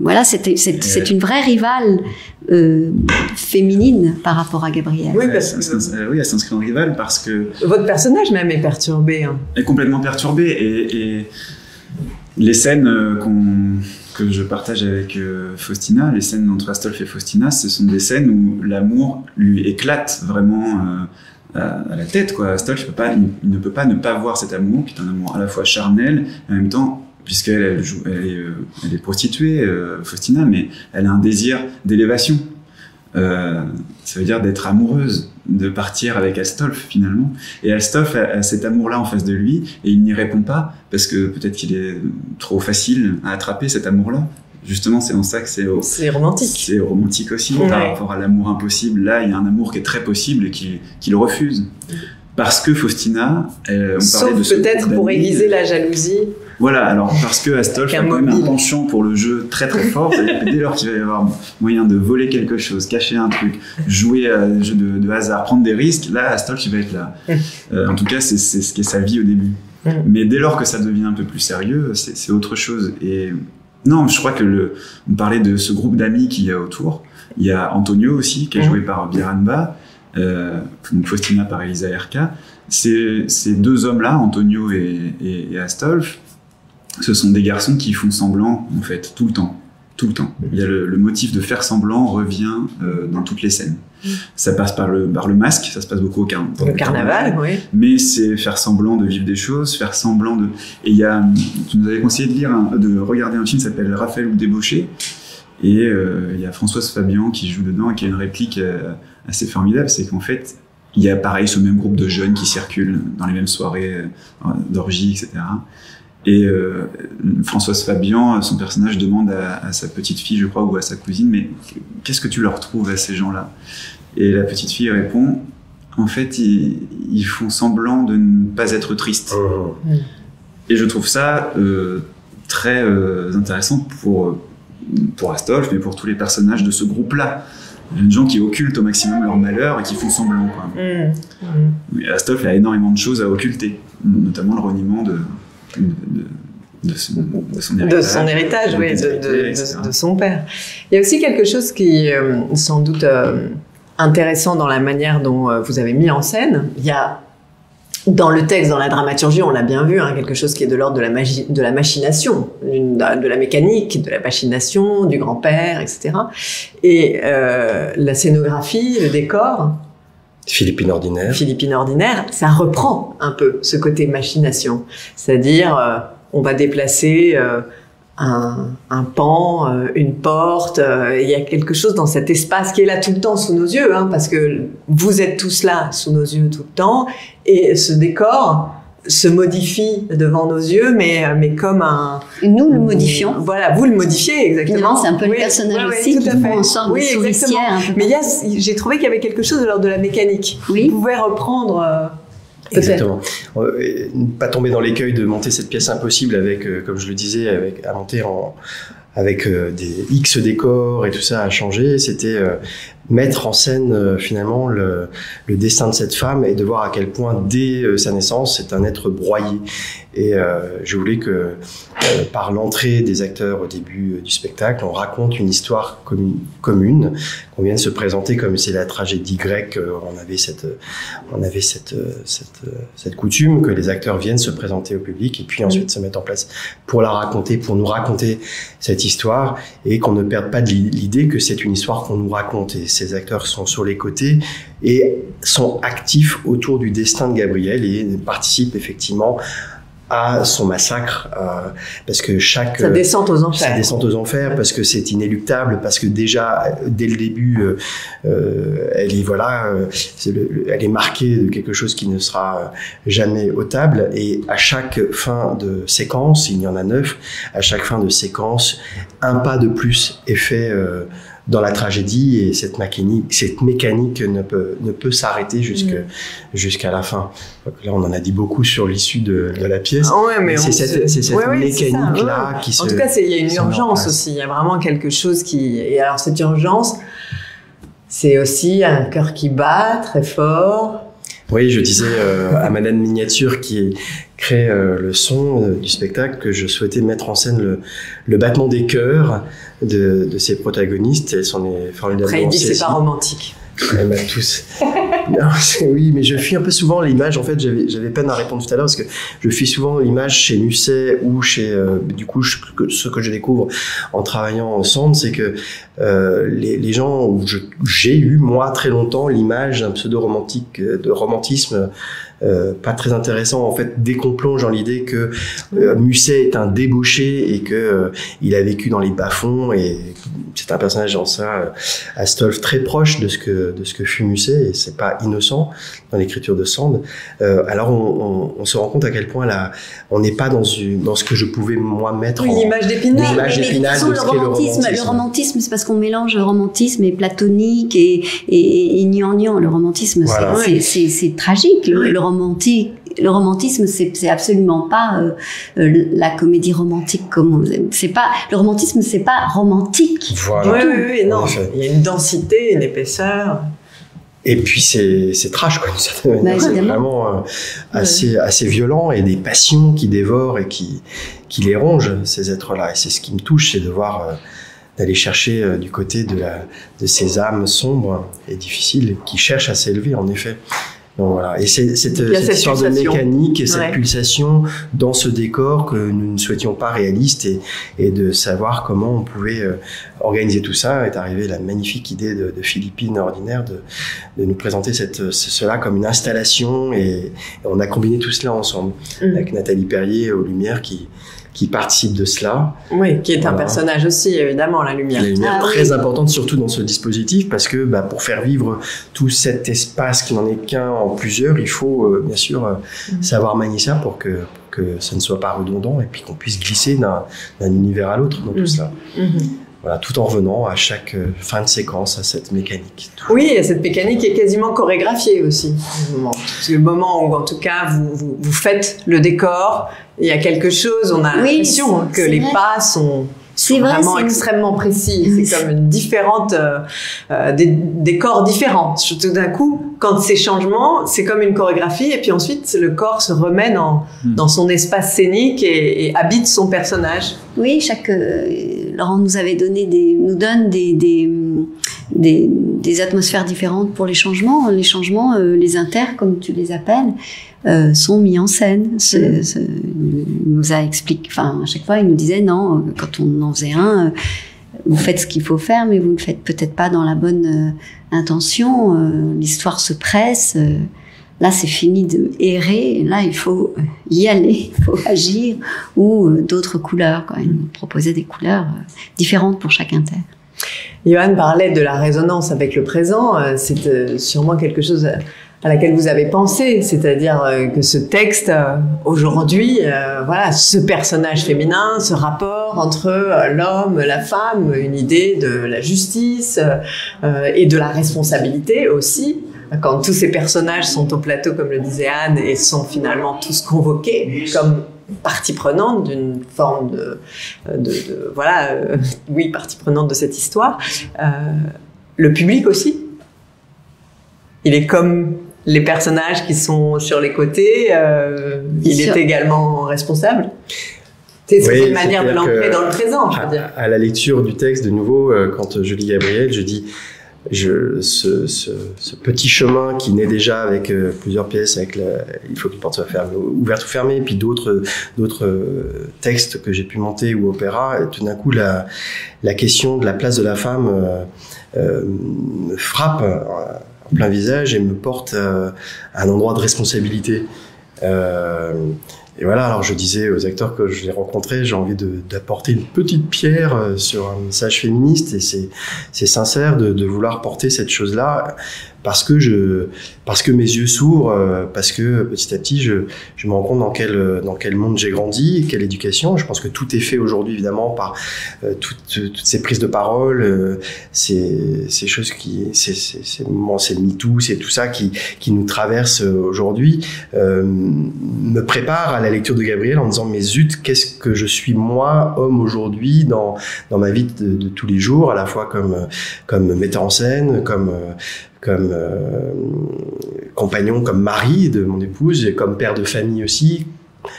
voilà, c'est une vraie rivale féminine par rapport à Gabrielle. Oui, elle s'inscrit en rivale parce que votre personnage même est perturbé. Est complètement perturbé, et les scènes que je partage avec Faustina, les scènes entre Astolphe et Faustina, ce sont des scènes où l'amour lui éclate vraiment à la tête, quoi. Astolphe il ne peut pas ne pas voir cet amour, qui est un amour à la fois charnel, et en même temps, puisqu'elle elle est prostituée, Faustina, mais elle a un désir d'élévation. Ça veut dire d'être amoureuse, de partir avec Astolphe finalement. Et Astolphe a cet amour-là en face de lui, et il n'y répond pas, parce que peut-être qu'il est trop facile à attraper cet amour-là. Justement, c'est en ça que c'est romantique. C'est romantique aussi, par rapport à l'amour impossible. Là, il y a un amour qui est très possible et qu'il refuse. Parce que Faustina, sauf peut-être pour aiguiser la jalousie. Voilà, alors parce que Astolphe a quand même un penchant pour le jeu très très fort. Dès lors qu'il va y avoir moyen de voler quelque chose, cacher un truc, jouer à des jeux de hasard, prendre des risques, là Astolphe il va être là. En tout cas, c'est ce qui est sa vie au début. Mais dès lors que ça devient un peu plus sérieux, c'est autre chose. Et non, je crois que on parlait de ce groupe d'amis qu'il y a autour. Il y a Antonio aussi, qui est joué par Birhanu, donc Faustina par Elisa Aherka. Ces deux hommes-là, Antonio et Astolphe, ce sont des garçons qui font semblant, en fait, tout le temps. Il y a le motif de faire semblant revient dans toutes les scènes. Ça passe par le masque, ça se passe beaucoup au carnaval, oui. Mais c'est faire semblant de vivre des choses, faire semblant de... Et tu nous avais conseillé de regarder un film qui s'appelle Raphaël ou Débauché, et il y a Françoise Fabian qui joue dedans, et qui a une réplique assez formidable, c'est qu'en fait, il y a pareil ce même groupe de jeunes qui circulent dans les mêmes soirées d'orgie, etc. Et Françoise Fabian, son personnage, demande à sa petite fille, je crois, ou à sa cousine, mais qu'est-ce que tu leur trouves à ces gens-là? Et la petite fille répond, en fait, ils font semblant de ne pas être tristes. Et je trouve ça très intéressant pour Astolphe, mais pour tous les personnages de ce groupe-là. Des gens qui occultent au maximum leur malheur et qui font semblant, quoi. Mais Astolphe a énormément de choses à occulter, notamment le reniement de son héritage, oui, de son père. Il y a aussi quelque chose qui est sans doute intéressant dans la manière dont vous avez mis en scène. Il y a dans le texte, dans la dramaturgie, on l'a bien vu, quelque chose qui est de l'ordre de la machination, de la mécanique, de la machination, du grand-père, etc. Et la scénographie, le décor... Philippine ordinaire, ça reprend un peu ce côté machination. C'est-à-dire, on va déplacer un pan, une porte. Il y a quelque chose dans cet espace qui est là tout le temps sous nos yeux, parce que vous êtes tous là sous nos yeux tout le temps. Et ce décor se modifie devant nos yeux, mais comme un... Nous le modifions. Voilà, vous le modifiez, exactement. C'est un peu le personnage aussi qui font en sorte de souricière. Mais j'ai trouvé qu'il y avait quelque chose de l'ordre de la mécanique. Oui. Vous pouvez reprendre... Exactement. Ne pas tomber dans l'écueil de monter cette pièce impossible avec, comme je le disais, à monter avec des X décors et tout ça à changer. C'était mettre en scène finalement le destin de cette femme et de voir à quel point dès sa naissance c'est un être broyé. Et je voulais que, par l'entrée des acteurs au début du spectacle, on raconte une histoire commune, qu'on vienne se présenter comme c'est la tragédie grecque. On avait cette coutume que les acteurs viennent se présenter au public et puis ensuite se mettre en place pour la raconter, pour nous raconter cette histoire, et qu'on ne perde pas de l'idée que c'est une histoire qu'on nous raconte. Et ces acteurs sont sur les côtés et sont actifs autour du destin de Gabriel et participent effectivement à son massacre, parce que sa descente aux enfers, parce que c'est inéluctable, parce que déjà dès le début elle est marquée de quelque chose qui ne sera jamais ôtable, et à chaque fin de séquence, il y en a 9, à chaque fin de séquence, un pas de plus est fait dans la tragédie, et cette mécanique ne peut s'arrêter jusqu'à la fin. Donc là, on en a dit beaucoup sur l'issue de la pièce. C'est cette mécanique-là qui se... En tout cas, il y a une urgence aussi. Il y a vraiment quelque chose qui... Et alors, cette urgence, c'est aussi un cœur qui bat très fort. Oui, je disais à Madame Miniature qui crée le son du spectacle que je souhaitais mettre en scène le battement des cœurs de ces protagonistes. Elles sont formidablement Après, il dit que c'est pas romantique. Tous. Non, oui, mais je fuis un peu souvent l'image. En fait, j'avais peine à répondre tout à l'heure parce que je fuis souvent l'image chez Musset ou chez, du coup, ce que je découvre en travaillant ensemble, c'est que les gens où j'ai eu, moi, très longtemps, l'image d'un pseudo-romantique, de romantisme pas très intéressant. En fait, dès qu'on plonge dans l'idée que Musset est un débauché et que il a vécu dans les bas-fonds, et c'est un personnage dans ça, Astolphe, très proche de ce que fut Musset, et c'est pas innocent dans l'écriture de Sand. Alors on se rend compte à quel point là, on n'est pas dans ce que je pouvais moi mettre en l'image d'Épinal. Le romantisme, c'est parce qu'on mélange romantisme et platonique et gnangnan. Le romantisme, voilà. C'est tragique. Le romantisme, c'est absolument pas la comédie romantique comme c'est pas le romantisme, c'est pas romantique. Voilà. Oui, non. Il y a une densité, une épaisseur. Et puis c'est trash, quoi, d'une certaine manière. C'est vraiment assez violent, et des passions qui dévorent et qui les rongent, ces êtres-là. Et c'est ce qui me touche, c'est de voir d'aller chercher du côté de ces âmes sombres et difficiles qui cherchent à s'élever, en effet. Donc voilà, et c'est cette sorte de mécanique et cette pulsation dans ce décor que nous ne souhaitions pas réaliste, et de savoir comment on pouvait organiser tout ça, est arrivée la magnifique idée de Philippine Ordinaire de nous présenter cela comme une installation, et on a combiné tout cela ensemble avec Nathalie Perrier aux lumières qui participe de cela. Oui, qui est un personnage aussi, évidemment, la lumière. La lumière très importante, surtout dans ce dispositif, parce que pour faire vivre tout cet espace qui n'en est qu'un en plusieurs, il faut bien sûr savoir manier ça pour que ça ne soit pas redondant, et puis qu'on puisse glisser d'un univers à l'autre dans tout cela. Voilà, tout en revenant à chaque fin de séquence à cette mécanique. Oui, et cette mécanique est quasiment chorégraphiée aussi. C'est le moment où, en tout cas, vous faites le décor, il y a quelque chose, on a l'impression que les pas sont vraiment extrêmement précis. C'est comme des corps différents. Tout d'un coup, quand ces changements, c'est comme une chorégraphie, et puis ensuite, le corps se remet dans son espace scénique et habite son personnage. Oui, Laurent nous donne des atmosphères différentes pour les changements. Les changements, les inters, comme tu les appelles, sont mis en scène. Il nous a expliqué, à chaque fois, il nous disait non, quand on en faisait un, vous faites ce qu'il faut faire, mais vous ne le faites peut-être pas dans la bonne intention. L'histoire se presse. Là, c'est fini de errer. Là, il faut y aller, il faut agir, ou d'autres couleurs. Il nous proposait des couleurs différentes pour chaque inter. Johan parlait de la résonance avec le présent. C'est sûrement quelque chose à laquelle vous avez pensé, c'est-à-dire que ce texte, aujourd'hui, ce personnage féminin, ce rapport entre l'homme, la femme, une idée de la justice et de la responsabilité aussi, quand tous ces personnages sont au plateau, comme le disait Anne, et sont finalement tous convoqués comme partie prenante d'une forme partie prenante de cette histoire. Le public aussi, il est comme les personnages qui sont sur les côtés, il est également responsable. C'est une manière de l'ancrer dans le présent, je veux dire. À la lecture du texte, de nouveau, quand je lis Gabriel, je dis ce petit chemin qui naît déjà avec plusieurs pièces, avec il faut qu'une porte soit fermée, ouverte ou fermée, et puis d'autres textes que j'ai pu monter ou opéra, et tout d'un coup la question de la place de la femme me frappe en plein visage et me porte à un endroit de responsabilité. Et voilà, alors je disais aux acteurs que je les rencontrais, j'ai envie d'apporter une petite pierre sur un message féministe, et c'est sincère de vouloir porter cette chose-là, parce que mes yeux s'ouvrent, parce que petit à petit je me rends compte dans quel monde j'ai grandi, quelle éducation. Je pense que tout est fait aujourd'hui évidemment par toutes ces prises de parole, ces choses ces moments, c'est le MeToo, c'est tout ça qui nous traverse aujourd'hui, me prépare à la lecture de Gabriel en me disant mais zut, qu'est-ce que je suis moi, homme aujourd'hui, dans ma vie de tous les jours, à la fois comme metteur en scène, comme compagnon, comme mari de mon épouse, et comme père de famille aussi,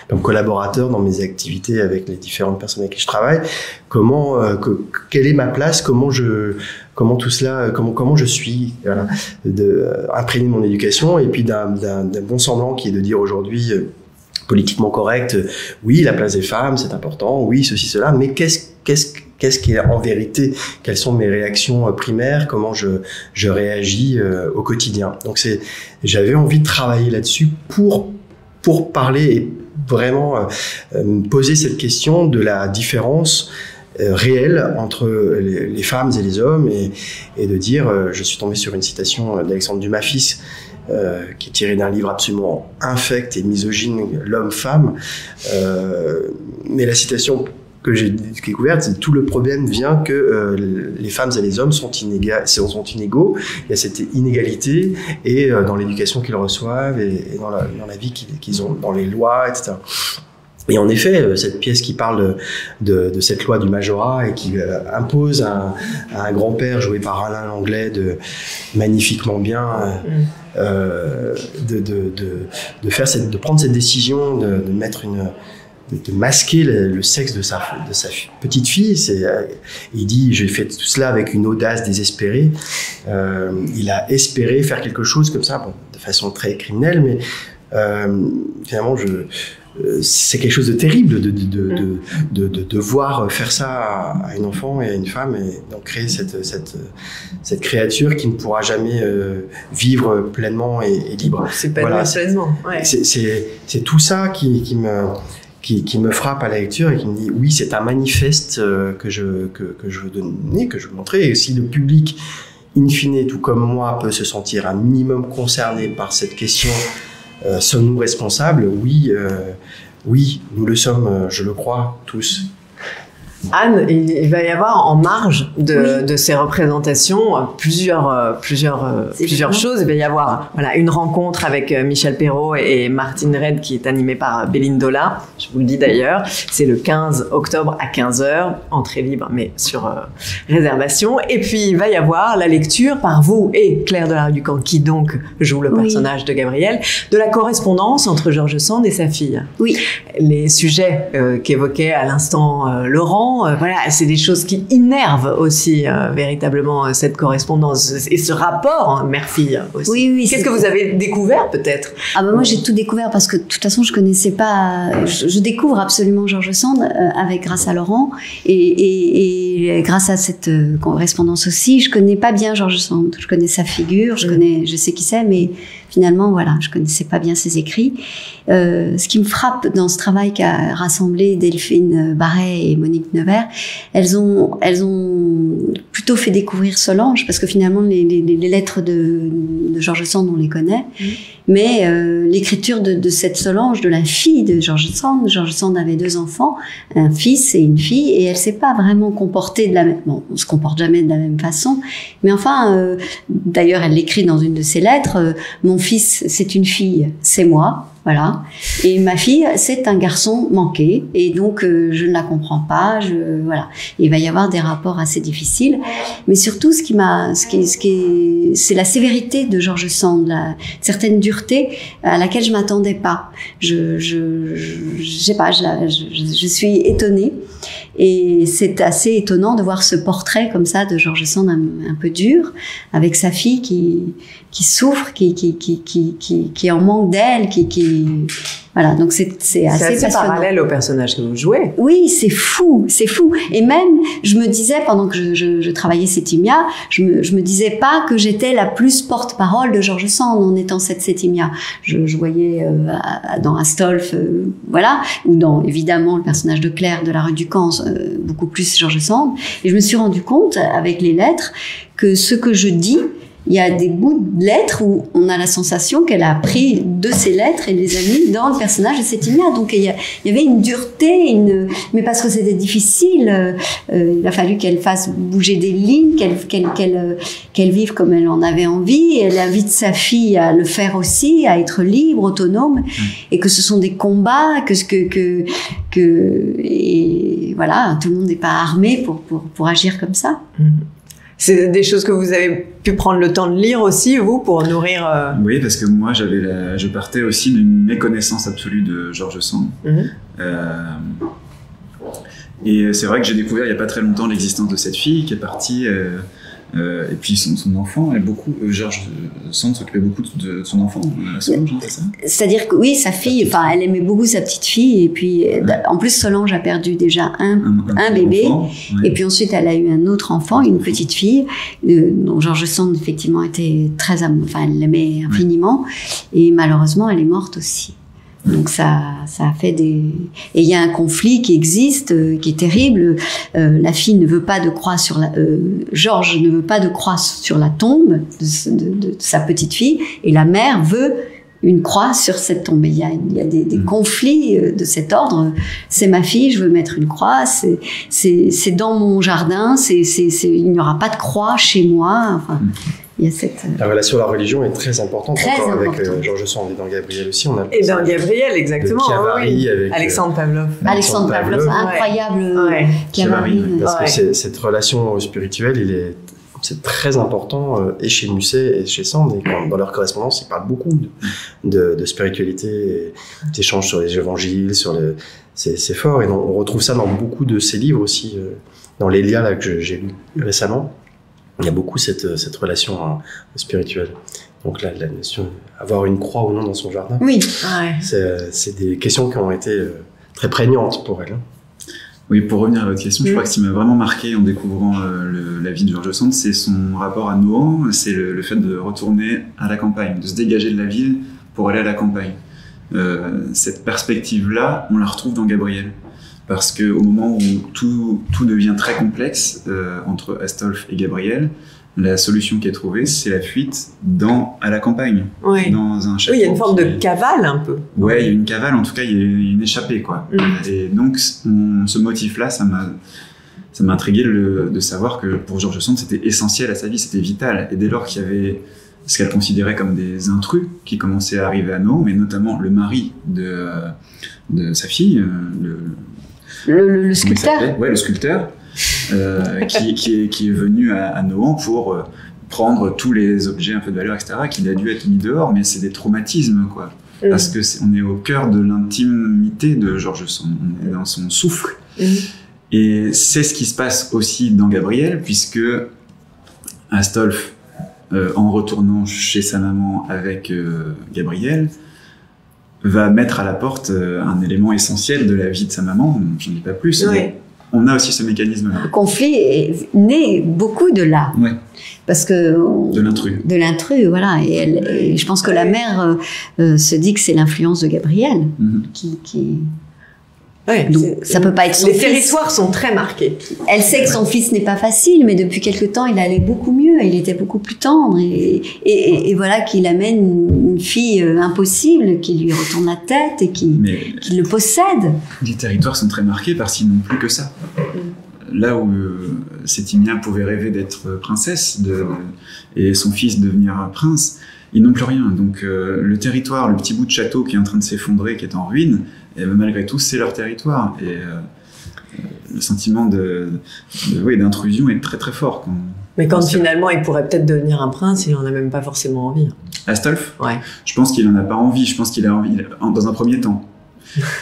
comme collaborateur dans mes activités avec les différentes personnes avec qui je travaille. Quelle est ma place, comment tout cela, comment je suis, voilà, imprégné de mon éducation, et puis d'un bon semblant qui est de dire aujourd'hui politiquement correct, oui, la place des femmes, c'est important, oui, ceci, cela, mais qu'est-ce qui est en vérité? Quelles sont mes réactions primaires? Comment je réagis au quotidien? Donc j'avais envie de travailler là-dessus pour parler et vraiment poser cette question de la différence réelle entre les femmes et les hommes, et de dire, je suis tombé sur une citation d'Alexandre Dumas fils, qui est tiré d'un livre absolument infect et misogyne, L'homme-femme, mais la citation que j'ai découverte, c'est tout le problème vient que les femmes et les hommes sont inégaux. Il y a cette inégalité, et dans l'éducation qu'ils reçoivent, et dans la vie qu'ils ont, dans les lois, etc. Et en effet, cette pièce qui parle de cette loi du majorat et qui impose à un grand-père joué par Alain Langlais magnifiquement bien de prendre cette décision de mettre de masquer le sexe de sa petite fille. Il dit, j'ai fait tout cela avec une audace désespérée. Il a espéré faire quelque chose comme ça, bon, de façon très criminelle, mais finalement c'est quelque chose de terrible de devoir faire ça à une enfant et à une femme, et donc créer cette créature qui ne pourra jamais vivre pleinement et libre. C'est pas pleinement. Ouais. C'est tout ça qui me frappe à la lecture, et qui me dit oui, c'est un manifeste que je veux donner, que je veux montrer. Et si le public, in fine, tout comme moi, peut se sentir un minimum concerné par cette question, sommes-nous responsables? Oui, nous le sommes, je le crois, tous. Anne, il va y avoir en marge de ces représentations plusieurs choses. Il va y avoir une rencontre avec Michel Perrault et Martine Redd, qui est animée par Bélindola. Je vous le dis d'ailleurs, c'est le 15 octobre à 15h, entrée libre mais sur réservation. Et puis il va y avoir la lecture par vous et Claire Delarue-Ducamp, qui donc joue le personnage de Gabriel, de la correspondance entre George Sand et sa fille. Oui. Les sujets qu'évoquait à l'instant Laurent, c'est des choses qui innervent aussi véritablement cette correspondance et ce rapport mère-fille aussi. Oui, qu'est-ce que vous avez découvert peut-être? Moi j'ai tout découvert, parce que de toute façon je connaissais pas. Je découvre absolument George Sand grâce à Laurent, et grâce à cette correspondance aussi. Je connais pas bien George Sand. Je connais sa figure, je sais qui c'est, mais finalement je connaissais pas bien ses écrits. Ce qui me frappe dans ce travail qu'a rassemblé Delphine Barret et Monique Nevers, elles ont plutôt fait découvrir Solange, parce que finalement les lettres de George Sand on les connaît, mais l'écriture de cette Solange, de la fille de George Sand avait 2 enfants, un fils et une fille, et elle s'est pas vraiment comportée de la même, on se comporte jamais de la même façon, mais enfin d'ailleurs elle l'écrit dans une de ses lettres, mon fils, c'est une fille, c'est moi. Voilà. Et ma fille, c'est un garçon manqué. Et donc, je ne la comprends pas. Voilà. Et il va y avoir des rapports assez difficiles. Mais surtout, c'est la sévérité de George Sand, la certaine dureté à laquelle je m'attendais pas. Je sais pas, je suis étonnée. Et c'est assez étonnant de voir ce portrait comme ça de George Sand un peu dur, avec sa fille qui souffre, qui est en manque d'elle, voilà. Donc c'est assez passionnant. Parallèle au personnage que vous jouez. Oui, c'est fou. Et même, je me disais pendant que je travaillais Sétimia, je me disais pas que j'étais la plus porte-parole de George Sand en étant cette Sétimia. Je voyais dans Astolphe, voilà, ou dans évidemment le personnage de Claire de la rue du Camp, beaucoup plus George Sand. Et je me suis rendu compte avec les lettres que ce que je dis, il y a des bouts de lettres où on a la sensation qu'elle a pris de ces lettres et les a mis dans le personnage de Sétimia. Donc il y avait une dureté, mais parce que c'était difficile, il a fallu qu'elle fasse bouger des lignes, qu'elle vive comme elle en avait envie. Elle invite sa fille à le faire aussi, à être libre, autonome, et que ce sont des combats, et voilà, tout le monde n'est pas armé pour agir comme ça. C'est des choses que vous avez pu prendre le temps de lire aussi, vous, pour nourrir... Oui, parce que moi, je partais aussi d'une méconnaissance absolue de George Sand. Et c'est vrai que j'ai découvert il n'y a pas très longtemps l'existence de cette fille qui est partie... et puis son enfant, George Sand s'occupait beaucoup de son enfant, Solange, c'est ça ? C'est-à-dire que oui, sa fille, elle aimait beaucoup sa petite fille, et puis en plus Solange a perdu déjà un bébé, enfant, et puis ensuite elle a eu un autre enfant, une petite fille, dont George Sand effectivement était elle l'aimait infiniment, et malheureusement elle est morte aussi. Donc ça a fait et il y a un conflit qui existe, qui est terrible. La fille ne veut pas de croix Georges ne veut pas de croix sur la tombe de sa petite fille, et la mère veut une croix sur cette tombe. Il y a des conflits de cet ordre. C'est ma fille, je veux mettre une croix. C'est dans mon jardin. Il n'y aura pas de croix chez moi. Enfin, il y a La relation à la religion est très importante. Avec George Sand et dans Gabriel aussi. Et dans Gabriel, exactement. Oui. Avec Alexandre Pavlov. Alexandre Pavlov, incroyable. Chiavari. Parce que cette relation spirituelle, c'est très important, et chez Musset et chez Sand, et dans leur correspondance, ils parlent beaucoup de spiritualité, d'échanges sur les évangiles, c'est fort, et on retrouve ça dans beaucoup de ses livres aussi, dans l'Élia là, que j'ai lu récemment. Il y a beaucoup cette relation spirituelle. Donc la notion avoir une croix ou non dans son jardin, c'est des questions qui ont été très prégnantes pour elle. Oui, pour revenir à votre question, je crois que ce qui m'a vraiment marqué en découvrant la vie de George Sand, c'est son rapport à Nohant, c'est le fait de retourner à la campagne, de se dégager de la ville pour aller à la campagne. Cette perspective-là, on la retrouve dans Gabriel. Parce qu'au moment où tout devient très complexe entre Astolphe et Gabriel, la solution qui est trouvée, c'est la fuite à la campagne, dans un château. Oui, il y a une forme de cavale un peu. Oui, il y a une cavale, en tout cas, il y a une échappée, quoi. Et donc, ce motif-là, ça m'a intrigué de savoir que pour George Sand, c'était essentiel à sa vie, c'était vital. Et dès lors qu'il y avait ce qu'elle considérait comme des intrus qui commençaient à arriver à Nohant, mais notamment le mari de sa fille, le sculpteur. Oui, le sculpteur, qui est venu à Nohant pour prendre tous les objets un peu de valeur, etc., qu'il a dû être mis dehors, mais c'est des traumatismes, quoi. Parce que on est au cœur de l'intimité de George Sand, on est dans son souffle. Et c'est ce qui se passe aussi dans Gabriel, puisque Astolphe, en retournant chez sa maman avec Gabriel, va mettre à la porte un élément essentiel de la vie de sa maman, je n'en dis pas plus, mais on a aussi ce mécanisme-là. Le conflit est né beaucoup de là. Parce que de l'intrus, voilà. Et je pense que la mère se dit que c'est l'influence de Gabriel qui donc ça peut pas être son fils. Les territoires sont très marqués. Elle sait que son fils n'est pas facile, mais depuis quelque temps, il allait beaucoup mieux. Il était beaucoup plus tendre. Et voilà qu'il amène une fille impossible, qui lui retourne la tête et qui le possède. Les territoires sont très marqués parce qu'ils n'ont plus que ça. Là où Septimia pouvait rêver d'être princesse et son fils devenir prince. Ils n'ont plus rien. Donc le territoire, le petit bout de château qui est en train de s'effondrer, qui est en ruine, et malgré tout, c'est leur territoire. Et le sentiment d'intrusion est très très fort. Mais quand finalement il pourrait peut-être devenir un prince, il en a même pas forcément envie. Astolphe, ouais. Je pense qu'il en a pas envie. Je pense qu'il a envie dans un premier temps.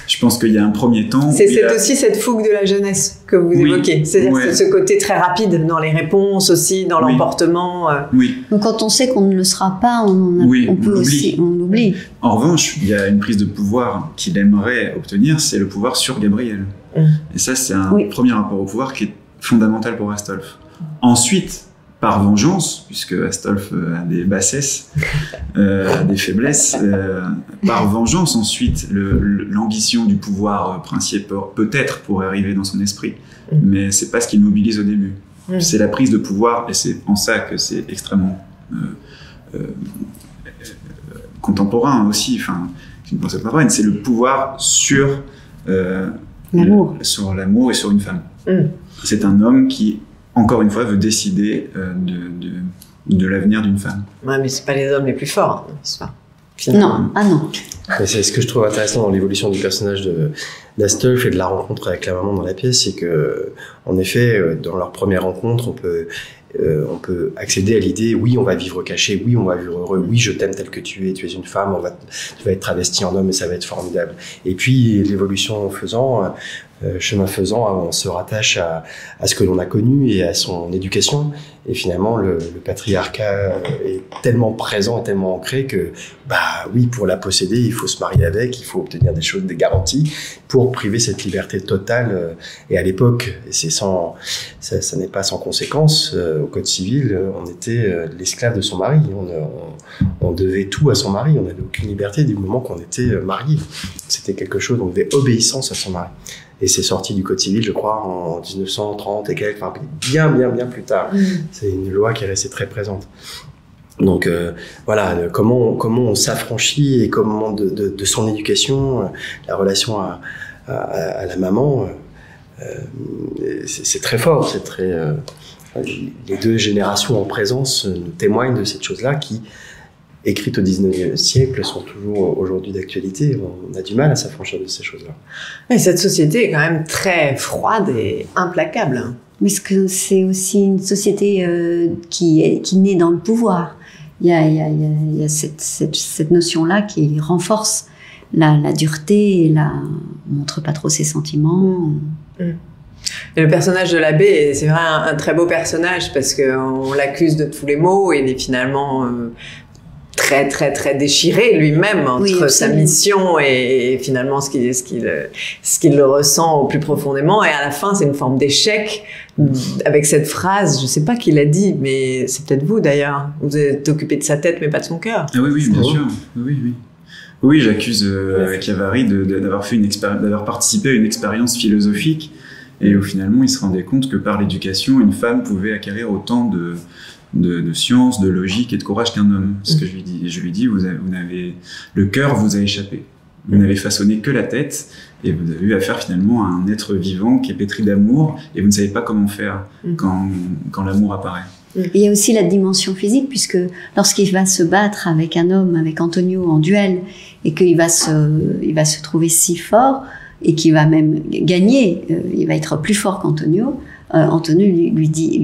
Je pense qu'il y a un premier temps. C'est aussi cette fougue de la jeunesse que vous évoquez. C'est-à-dire ce côté très rapide dans les réponses aussi, dans l'emportement. Oui. Donc quand on sait qu'on ne le sera pas, on peut aussi, on l'oublie. En revanche, il y a une prise de pouvoir qu'il aimerait obtenir, c'est le pouvoir sur Gabrielle. Et ça, c'est un premier rapport au pouvoir qui est fondamental pour Astolphe. Ensuite, par vengeance, puisque Astolphe a des bassesses, des faiblesses, par vengeance ensuite, l'ambition du pouvoir princier peut-être pourrait arriver dans son esprit, mais c'est pas ce qu'il mobilise au début. C'est la prise de pouvoir, et c'est en ça que c'est extrêmement contemporain aussi, enfin, c'est une pensée contemporaine, c'est le pouvoir sur l'amour. Sur l'amour et sur une femme. C'est un homme qui, encore une fois, veut décider de l'avenir d'une femme. Ouais, mais c'est pas les hommes les plus forts, n'est-ce pas ? Non, non. Mais c'est ce que je trouve intéressant dans l'évolution du personnage d'Astolphe et de la rencontre avec la maman dans la pièce, c'est que, en effet, dans leur première rencontre, on peut accéder à l'idée, oui, on va vivre caché, oui, on va vivre heureux, oui, je t'aime tel que tu es une femme, tu vas être travesti en homme et ça va être formidable. Et puis, l'évolution faisant, chemin faisant, on se rattache à ce que l'on a connu et à son éducation. Et finalement, le patriarcat est tellement présent et tellement ancré que, oui, pour la posséder, il faut se marier avec, il faut obtenir des garanties pour priver cette liberté totale. Et à l'époque, et ça n'est pas sans conséquence, au Code civil, on était l'esclave de son mari. On devait tout à son mari. On n'avait aucune liberté du moment qu'on était marié. C'était quelque chose, on devait obéissance à son mari. Et c'est sorti du Code civil, je crois, en 1930 et quelques, enfin, bien plus tard. C'est une loi qui est restée très présente. Donc voilà, comment on s'affranchit et comment de son éducation, la relation à la maman, c'est très fort. C'est très les deux générations en présence nous témoignent de cette chose-là qui, écrites au XIXe siècle, sont toujours aujourd'hui d'actualité. On a du mal à s'affranchir de ces choses-là. Mais cette société est quand même très froide et implacable. Mais c'est aussi une société qui naît dans le pouvoir. Il y a cette notion-là qui renforce la dureté et montre pas trop ses sentiments. Et le personnage de l'abbé, c'est vrai un très beau personnage parce qu'on l'accuse de tous les maux et il est finalement très très très déchiré lui-même entre sa mission et finalement ce qu'il le ressent au plus profondément. Et à la fin, c'est une forme d'échec avec cette phrase, je sais pas qui l'a dit, mais c'est peut-être vous d'ailleurs. Vous êtes occupé de sa tête mais pas de son cœur. Ah oui, bien sûr. Oui, j'accuse Chiavari d'avoir participé à une expérience philosophique et où finalement il se rendait compte que par l'éducation, une femme pouvait acquérir autant de science, de logique et de courage qu'un homme. C'est ce que je lui dis. Et je lui dis, le cœur vous a échappé. Vous n'avez façonné que la tête et vous avez eu affaire finalement à un être vivant qui est pétri d'amour et vous ne savez pas comment faire quand l'amour apparaît. Il y a aussi la dimension physique puisque lorsqu'il va se battre avec un homme, avec Antonio en duel et qu'il va se trouver si fort et qu'il va même gagner, il va être plus fort qu'Antonio. Antonio lui dit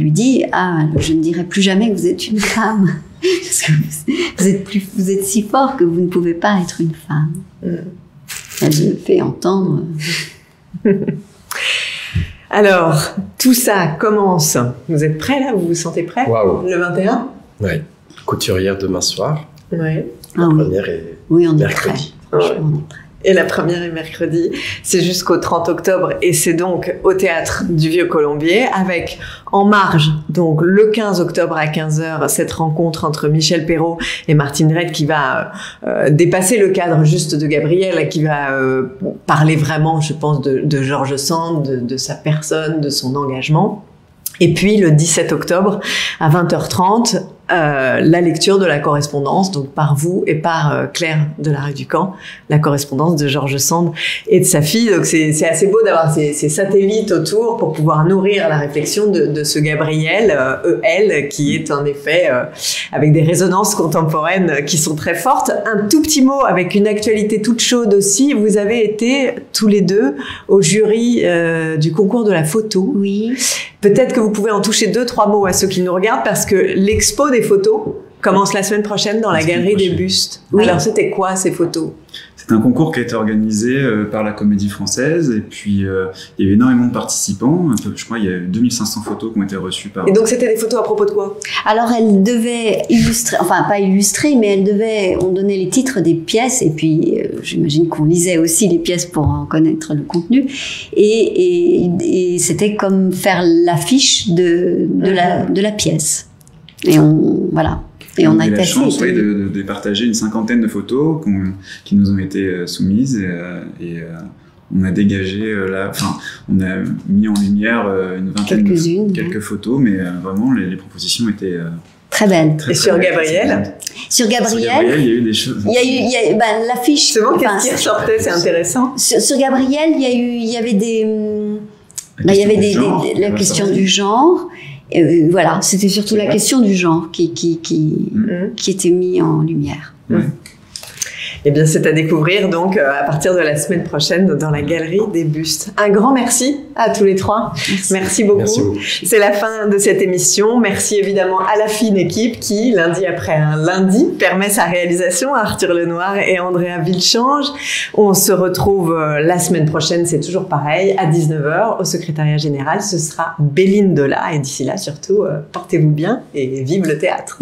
je ne dirai plus jamais que vous êtes une femme parce que vous êtes si fort que vous ne pouvez pas être une femme. Elle le fait entendre. Alors tout ça commence. Vous êtes prêts là? Vous vous sentez prêts? Waouh. Le 21? Oui. Couturière demain soir. Oui. La première est mercredi. On est prêt. Et la première est mercredi, c'est jusqu'au 30 octobre et c'est donc au Théâtre du Vieux-Colombier avec en marge, donc le 15 octobre à 15h, cette rencontre entre Michel Perrault et Martine Redd qui va dépasser le cadre juste de Gabrielle, qui va parler vraiment, je pense, de George Sand, de sa personne, de son engagement. Et puis le 17 octobre à 20h30, la lecture de la correspondance, donc par vous et par Claire de la rue du Camp, la correspondance de George Sand et de sa fille. Donc c'est assez beau d'avoir ces satellites autour pour pouvoir nourrir la réflexion de ce Gabriel, EL, qui est en effet avec des résonances contemporaines qui sont très fortes. Un tout petit mot avec une actualité toute chaude aussi. Vous avez été tous les deux au jury du concours de la photo. Oui. Peut-être que vous pouvez en toucher 2-3 mots à ceux qui nous regardent, parce que l'expo des photos commence la semaine prochaine dans la galerie des bustes. Oui. Alors c'était quoi ces photos ? C'est un concours qui a été organisé par la Comédie Française, et puis il y a eu énormément de participants. Je crois qu'il y a eu 2500 photos qui ont été reçues par... Et donc c'était des photos à propos de quoi ? Alors elles devaient illustrer, enfin pas illustrer, mais on donnait les titres des pièces, et puis j'imagine qu'on lisait aussi les pièces pour en connaître le contenu, et c'était comme faire l'affiche de la pièce. Et voilà. Et on a eu la chance de partager une 50aine de photos qui nous ont été soumises, et on a dégagé on a mis en lumière une vingtaine quelques photos, mais vraiment les propositions étaient très belles. Et sur Gabriel, il y a eu des choses. Il y a eu l'affiche. C'est bon, qu'est-ce qui ressortait, c'est intéressant. Sur Gabriel, il y avait la question du genre. Voilà, c'était surtout la question du genre qui était mis en lumière. Ouais. Eh bien, c'est à découvrir donc à partir de la semaine prochaine dans la galerie des bustes. Un grand merci à tous les trois. Merci beaucoup. Merci beaucoup. C'est la fin de cette émission. Merci évidemment à la fine équipe qui, lundi après un lundi, permet sa réalisation, Arthur Lenoir et Andrea Villechange. On se retrouve la semaine prochaine, c'est toujours pareil, à 19h au secrétariat général. Ce sera Béline Dola, et d'ici là, surtout, portez-vous bien et vive le théâtre.